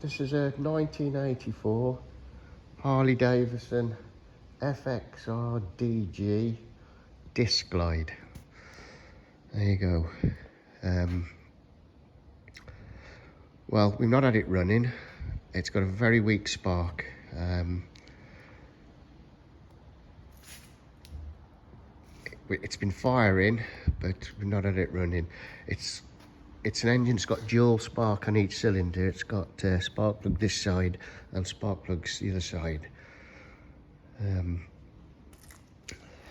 This is a 1984 Harley Davidson FXRDG disc glide. There you go. Well, we've not had it running. It's got a very weak spark. It's been firing, but we've not had it running. It's an engine that's got dual spark on each cylinder. It's got spark plug this side and spark plugs the other side.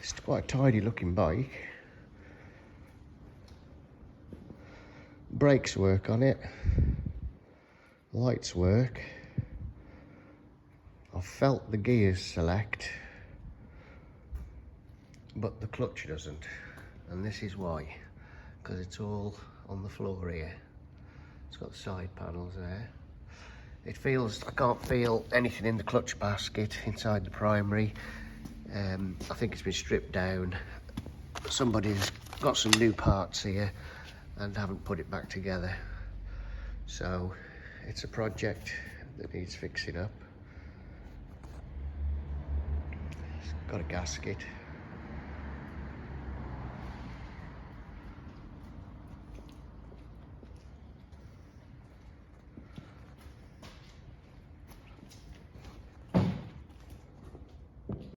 It's quite a tidy looking bike. Brakes work on it. Lights work. I've felt the gears select, but the clutch doesn't, and this is why, because it's all on the floor here. It's got the side panels there. It feels, I can't feel anything in the clutch basket inside the primary. I think it's been stripped down. Somebody's got some new parts here and haven't put it back together. So it's a project that needs fixing up. It's got a gasket.